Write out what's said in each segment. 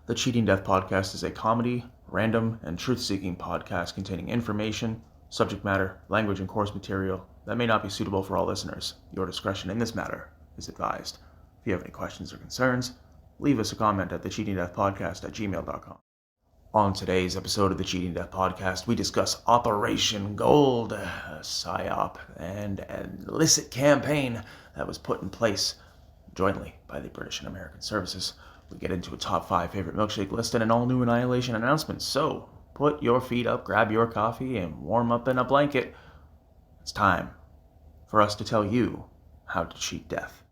The Cheating Death Podcast is a comedy, random, and truth-seeking podcast containing information, subject matter, language, and course material that may not be suitable for all listeners. Your discretion in this matter is advised. If you have any questions or concerns, leave us a comment at thecheatingdeathpodcast@gmail.com. On today's episode of the Cheating Death Podcast, we discuss Operation Gold, a PSYOP, and an illicit campaign that was put in place jointly by the British and American services. We get into a top 5 favorite milkshake list and an all-new Annihilation Announcement. So, put your feet up, grab your coffee, and warm up in a blanket. It's time for us to tell you how to cheat death.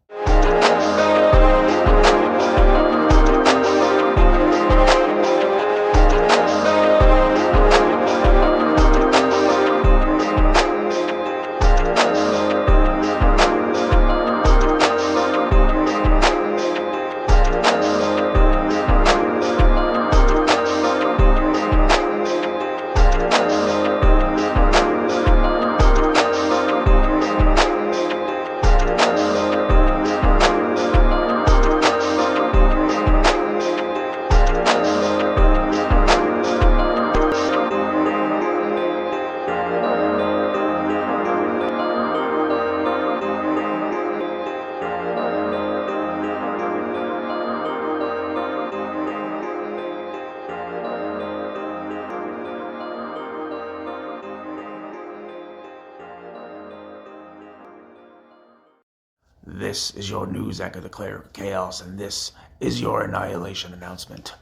This is your news anchor, the Cleric of Chaos, and this is your Annihilation Announcement.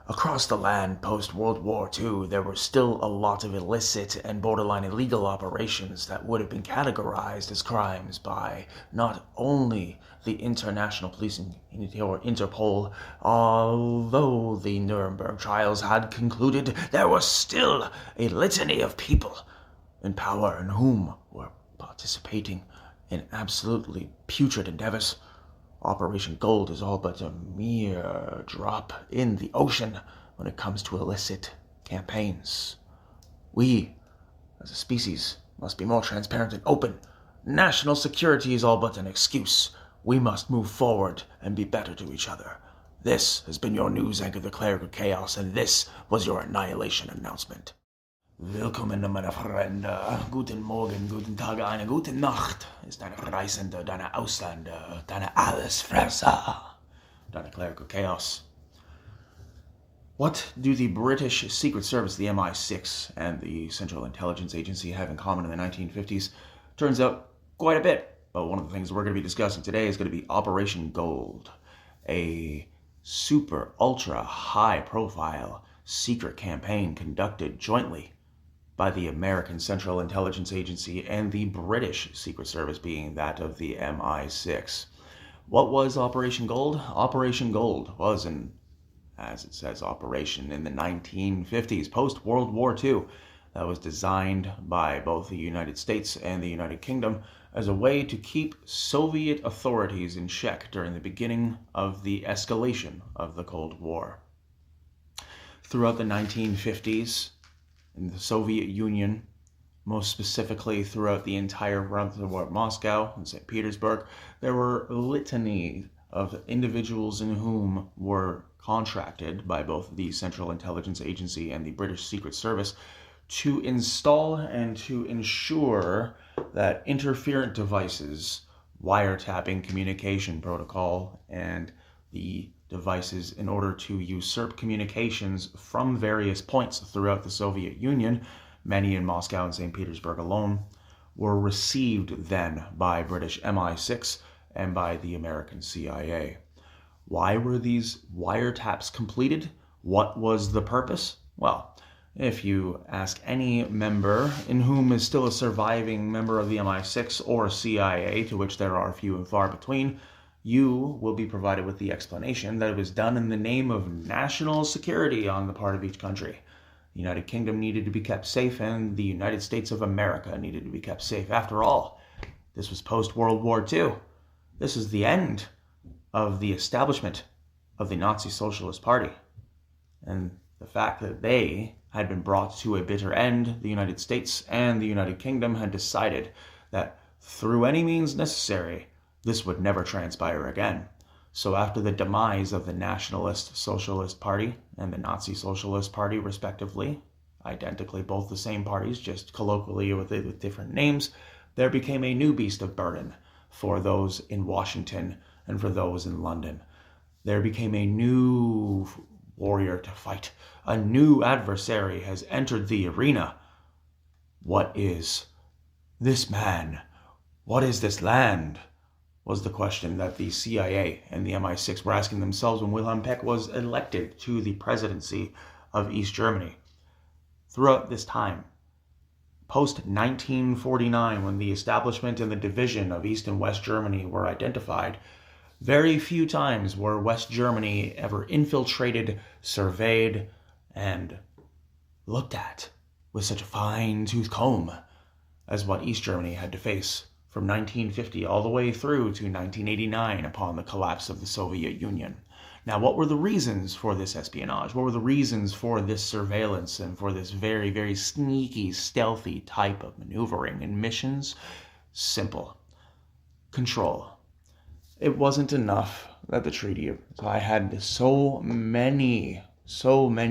Across the land post-World War II, there were still a lot of illicit and borderline illegal operations that would have been categorized as crimes by not only the International Police or Interpol, although the Nuremberg trials had concluded there was still a litany of people in power and whom were participating in absolutely putrid endeavors. Operation Gold is all but a mere drop in the ocean when it comes to illicit campaigns. We, as a species, must be more transparent and open. National security is all but an excuse. We must move forward and be better to each other. This has been your news anchor, the Cleric of Chaos, and this was your Annihilation Announcement. Willkommen, meine Freunde. Guten Morgen, guten Tag, eine gute Nacht. Ist deine Reisende, deine Ausländer, deine Allesfresser, deine Cleric of Chaos. What do the British Secret Service, the MI6, and the Central Intelligence Agency have in common in the 1950s? Turns out quite a bit. But one of the things we're going to be discussing today is going to be Operation Gold, a super, ultra, high-profile secret campaign conducted jointly by the American Central Intelligence Agency and the British Secret Service, being that of the MI6. What was Operation Gold? Operation Gold was an, as it says, operation in the 1950s, post-World War II, that was designed by both the United States and the United Kingdom as a way to keep Soviet authorities in check during the beginning of the escalation of the Cold War. Throughout the 1950s, in the Soviet Union, most specifically throughout the entire run of the war at Moscow and St. Petersburg, there were a litany of individuals in whom were contracted by both the Central Intelligence Agency and the British Secret Service to install and to ensure that interferent devices, wiretapping communication protocol, and the devices in order to usurp communications from various points throughout the Soviet Union, many in Moscow and St. Petersburg alone, were received then by British MI6 and by the American CIA. Why were these wiretaps completed? What was the purpose? Well, if you ask any member in whom is still a surviving member of the MI6 or CIA, to which there are few and far between, you will be provided with the explanation that it was done in the name of national security on the part of each country. The United Kingdom needed to be kept safe, and the United States of America needed to be kept safe. After all, this was post-World War II. This is the end of the establishment of the Nazi Socialist Party. And the fact that they had been brought to a bitter end, the United States and the United Kingdom had decided that through any means necessary, this would never transpire again. So after the demise of the Nationalist Socialist Party and the Nazi Socialist Party, respectively, identically both the same parties, just colloquially with different names, there became a new beast of burden for those in Washington and for those in London. There became a new warrior to fight. A new adversary has entered the arena. What is this man? What is this land? Was the question that the CIA and the MI6 were asking themselves when Wilhelm Pieck was elected to the presidency of East Germany. Throughout this time, post-1949, when the establishment and the division of East and West Germany were identified, very few times were West Germany ever infiltrated, surveyed, and looked at with such a fine-tooth comb as what East Germany had to face from 1950 all the way through to 1989 upon the collapse of the Soviet Union. Now, what were the reasons for this espionage? What were the reasons for this surveillance and for this very, very sneaky, stealthy type of maneuvering and missions? Simple. Control. It wasn't enough that the treaty had so many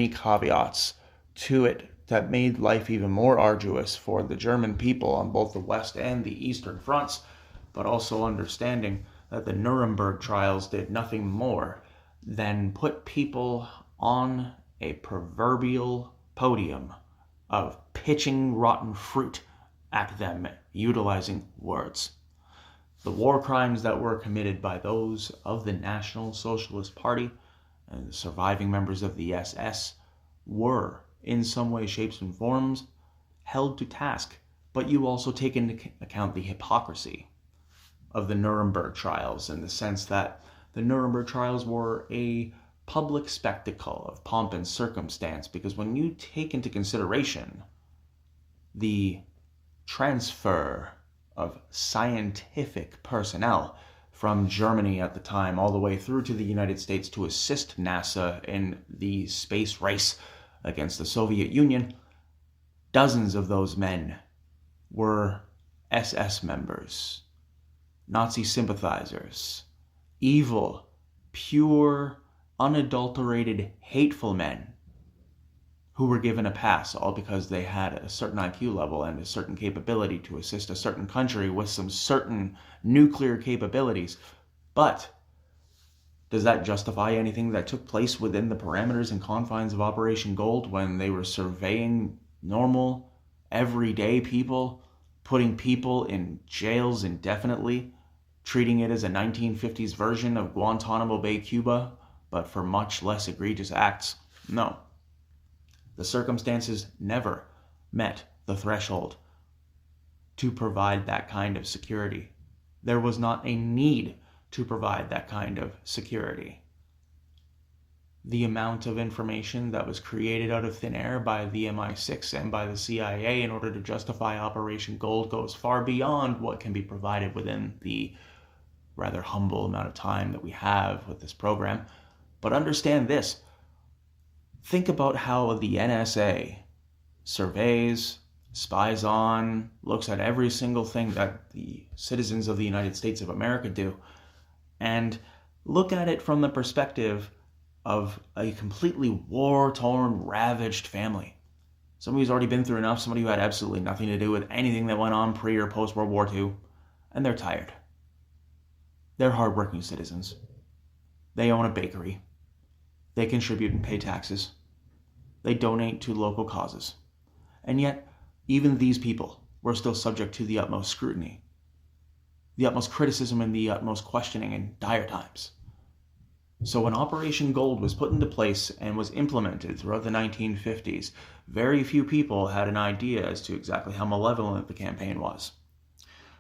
caveats to it that made life even more arduous for the German people on both the West and the Eastern fronts, but also understanding that the Nuremberg trials did nothing more than put people on a proverbial podium of pitching rotten fruit at them, utilizing words. The war crimes that were committed by those of the National Socialist Party and the surviving members of the SS were, in some way, shapes, and forms, held to task. But you also take into account the hypocrisy of the Nuremberg trials in the sense that the Nuremberg trials were a public spectacle of pomp and circumstance, because when you take into consideration the transfer of scientific personnel from Germany at the time all the way through to the United States to assist NASA in the space race against the Soviet Union, dozens of those men were SS members, Nazi sympathizers, evil, pure, unadulterated, hateful men who were given a pass all because they had a certain IQ level and a certain capability to assist a certain country with some certain nuclear capabilities. But does that justify anything that took place within the parameters and confines of Operation Gold when they were surveying normal, everyday people, putting people in jails indefinitely, treating it as a 1950s version of Guantanamo Bay, Cuba, but for much less egregious acts? No. The circumstances never met the threshold to provide that kind of security. There was not a need to provide that kind of security. The amount of information that was created out of thin air by the MI6 and by the CIA in order to justify Operation Gold goes far beyond what can be provided within the rather humble amount of time that we have with this program. But understand this. Think about how the NSA surveys, spies on, looks at every single thing that the citizens of the United States of America do, and look at it from the perspective of a completely war-torn, ravaged family. Somebody who's already been through enough, somebody who had absolutely nothing to do with anything that went on pre- or post-World War II, and they're tired. They're hardworking citizens. They own a bakery. They contribute and pay taxes. They donate to local causes. And yet, even these people were still subject to the utmost scrutiny, the utmost criticism, and the utmost questioning in dire times. So when Operation Gold was put into place and was implemented throughout the 1950s, very few people had an idea as to exactly how malevolent the campaign was.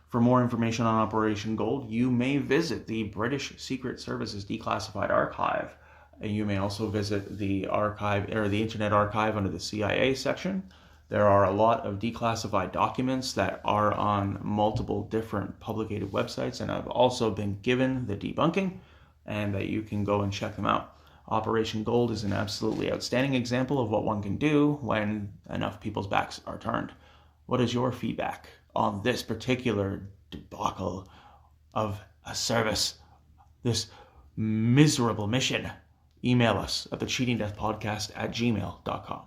For more information on Operation Gold, you may visit the British Secret Service's declassified archive. And you may also visit the archive or the Internet Archive under the CIA section. There are a lot of declassified documents that are on multiple different publicated websites and have also been given the debunking, and that you can go and check them out. Operation Gold is an absolutely outstanding example of what one can do when enough people's backs are turned. What is your feedback on this particular debacle of a service, this miserable mission, email us at thecheatingdeathpodcast@gmail.com.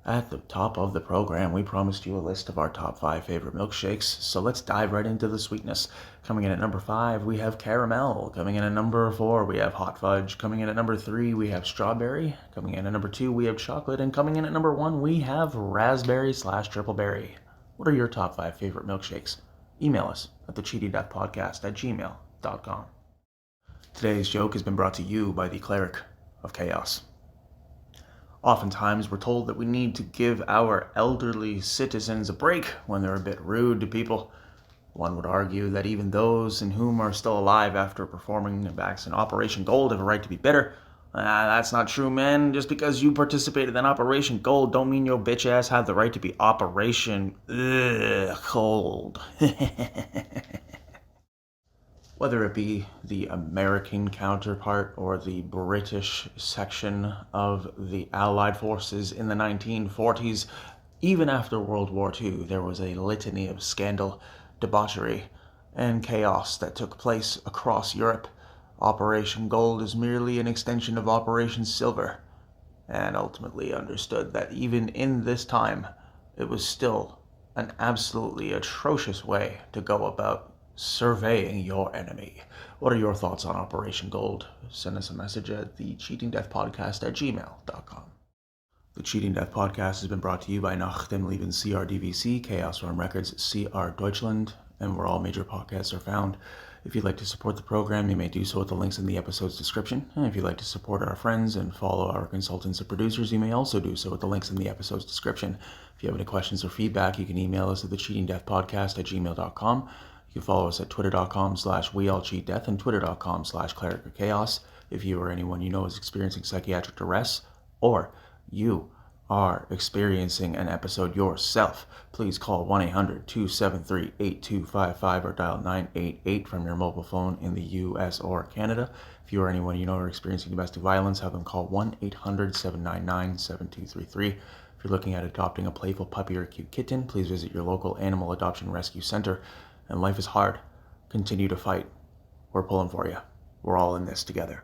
At the top of the program, we promised you a list of our top 5 favorite milkshakes, so let's dive right into the sweetness. Coming in at number 5, we have caramel. Coming in at number 4, we have hot fudge. Coming in at number 3, we have strawberry. Coming in at number 2, we have chocolate. And coming in at number 1, we have raspberry/triple berry. What are your top 5 favorite milkshakes? Email us at thecheatingdeathpodcast@gmail.com. Today's joke has been brought to you by the Cleric of Chaos. Oftentimes, we're told that we need to give our elderly citizens a break when they're a bit rude to people. One would argue that even those in whom are still alive after performing acts in Operation Gold have a right to be bitter. That's not true, man. Just because you participated in Operation Gold don't mean your bitch ass have the right to be Operation Cold. Whether it be the American counterpart or the British section of the Allied forces in the 1940s, even after World War II, there was a litany of scandal, debauchery, and chaos that took place across Europe. Operation Gold is merely an extension of Operation Silver, and ultimately understood that even in this time, it was still an absolutely atrocious way to go about surveying your enemy. What are your thoughts on Operation Gold? Send us a message at thecheatingdeathpodcast@gmail.com. The Cheating Death Podcast has been brought to you by Nach dem Leben CRDVC, Chaos Realm Records, CR Deutschland, and where all major podcasts are found. If you'd like to support the program, you may do so at the links in the episode's description. And if you'd like to support our friends and follow our consultants and producers, you may also do so at the links in the episode's description. If you have any questions or feedback, you can email us at thecheatingdeathpodcast@gmail.com. You can follow us at twitter.com/weallcheatdeath and twitter.com/Cleric of Chaos. If you or anyone you know is experiencing psychiatric duress, or you are experiencing an episode yourself, please call 1-800-273-8255 or dial 988 from your mobile phone in the US or Canada. If you or anyone you know are experiencing domestic violence, have them call 1-800-799-7233. If you're looking at adopting a playful puppy or cute kitten, please visit your local animal adoption rescue center. And life is hard. Continue to fight. We're pulling for you. We're all in this together.